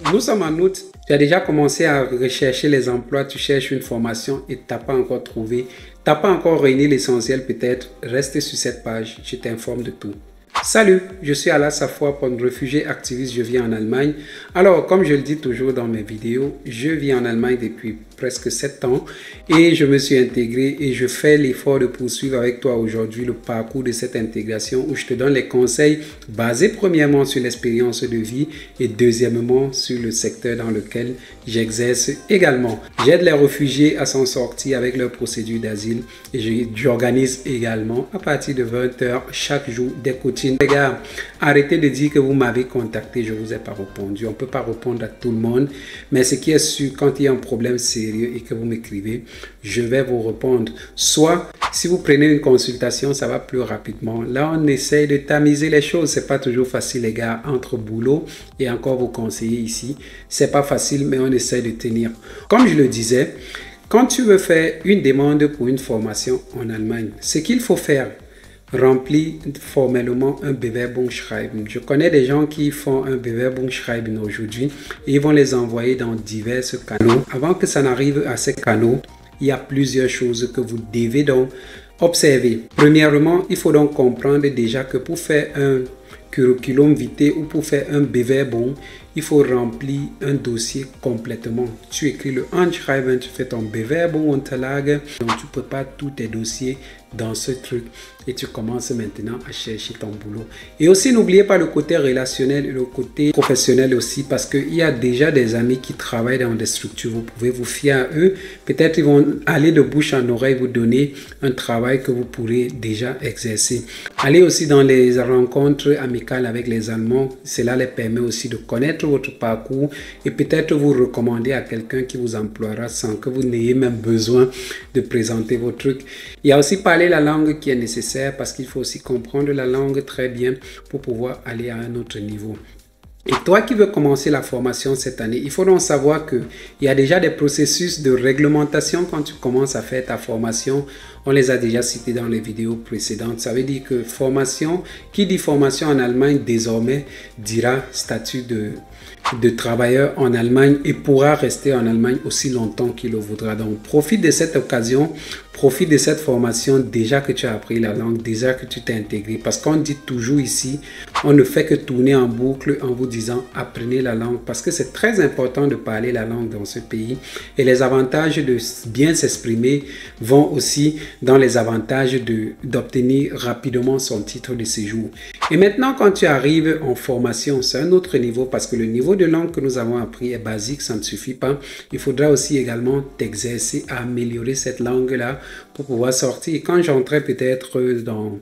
Nous sommes en août, tu as déjà commencé à rechercher les emplois, tu cherches une formation et tu n'as pas encore trouvé, tu n'as pas encore réuni l'essentiel peut-être, reste sur cette page, je t'informe de tout. Salut, je suis Alaa Safoua, réfugié activiste, je vis en Allemagne. Alors, comme je le dis toujours dans mes vidéos, je vis en Allemagne depuis presque 7 ans et je me suis intégré et je fais l'effort de poursuivre avec toi aujourd'hui le parcours de cette intégration où je te donne les conseils basés premièrement sur l'expérience de vie et deuxièmement sur le secteur dans lequel j'exerce également. J'aide les réfugiés à s'en sortir avec leur procédure d'asile et j'organise également à partir de 20 h chaque jour des coachings. Les gars, arrêtez de dire que vous m'avez contacté, je ne vous ai pas répondu. On ne peut pas répondre à tout le monde, mais ce qui est sûr, quand il y a un problème sérieux et que vous m'écrivez, je vais vous répondre. Soit, si vous prenez une consultation, ça va plus rapidement. Là, on essaye de tamiser les choses. C'est pas toujours facile, les gars, entre boulot et encore vos conseillers ici. C'est pas facile, mais on essaye de tenir. Comme je le disais, quand tu veux faire une demande pour une formation en Allemagne, ce qu'il faut faire, remplir formellement un Bewerbungsschreiben. Je connais des gens qui font un Bewerbungsschreiben aujourd'hui et ils vont les envoyer dans divers canaux. Avant que ça n'arrive à ces canaux, il y a plusieurs choses que vous devez donc observer. Premièrement, il faut donc comprendre déjà que pour faire un curriculum vitae ou pour faire un Bewerbung, il faut remplir un dossier complètement. Tu écris le Anschreiben, tu fais ton Bewerbung Unterlage, donc tu prépares tous tes dossiers dans ce truc et tu commences maintenant à chercher ton boulot. Et aussi, n'oubliez pas le côté relationnel et le côté professionnel aussi, parce qu'il y a déjà des amis qui travaillent dans des structures. Vous pouvez vous fier à eux. Peut-être ils vont aller de bouche en oreille vous donner un travail que vous pourrez déjà exercer. Allez aussi dans les rencontres amicales avec les Allemands. Cela les permet aussi de connaître votre parcours et peut-être vous recommander à quelqu'un qui vous emploiera sans que vous n'ayez même besoin de présenter vos trucs. Il y a aussi parler la langue qui est nécessaire parce qu'il faut aussi comprendre la langue très bien pour pouvoir aller à un autre niveau. Et toi qui veux commencer la formation cette année, il faut donc savoir qu'il y a déjà des processus de réglementation quand tu commences à faire ta formation. On les a déjà cités dans les vidéos précédentes. Ça veut dire que formation, qui dit formation en Allemagne désormais dira statut de travailleur en Allemagne et pourra rester en Allemagne aussi longtemps qu'il le voudra. Donc profite de cette occasion, profite de cette formation déjà que tu as appris la langue, déjà que tu t'es intégré. Parce qu'on dit toujours ici, on ne fait que tourner en boucle en vous disant apprenez la langue parce que c'est très important de parler la langue dans ce pays. Et les avantages de bien s'exprimer vont aussi dans les avantages d'obtenir rapidement son titre de séjour. Et maintenant, quand tu arrives en formation, c'est un autre niveau parce que le niveau de langue que nous avons appris est basique, ça ne suffit pas. Il faudra aussi également t'exercer à améliorer cette langue-là pour pouvoir sortir. Et quand j'entrais peut-être dans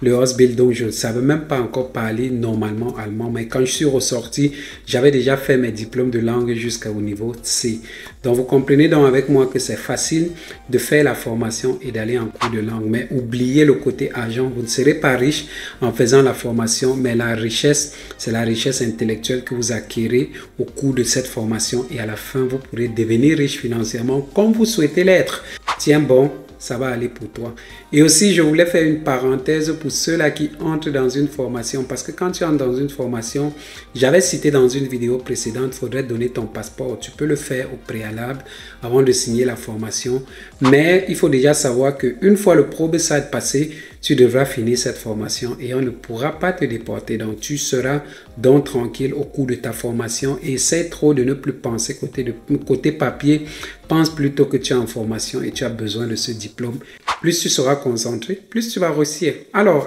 le Ausbildung, je ne savais même pas encore parler normalement allemand, mais quand je suis ressorti, j'avais déjà fait mes diplômes de langue jusqu'au niveau C. Donc vous comprenez donc avec moi que c'est facile de faire la formation et d'aller en cours de langue, mais oubliez le côté argent. Vous ne serez pas riche en faisant la formation, mais la richesse, c'est la richesse intellectuelle que vous acquérez au cours de cette formation et à la fin, vous pourrez devenir riche financièrement comme vous souhaitez l'être. Tiens bon, ça va aller pour toi. Et aussi, je voulais faire une parenthèse pour ceux-là qui entrent dans une formation. Parce que quand tu entres dans une formation, j'avais cité dans une vidéo précédente, il faudrait donner ton passeport. Tu peux le faire au préalable avant de signer la formation. Mais il faut déjà savoir qu'une fois le probeside passé, tu devras finir cette formation et on ne pourra pas te déporter. Donc, tu seras donc tranquille au cours de ta formation et essaie trop de ne plus penser côté papier. Pense plutôt que tu es en formation et tu as besoin de ce diplôme. Plus tu seras concentré, plus tu vas réussir. Alors,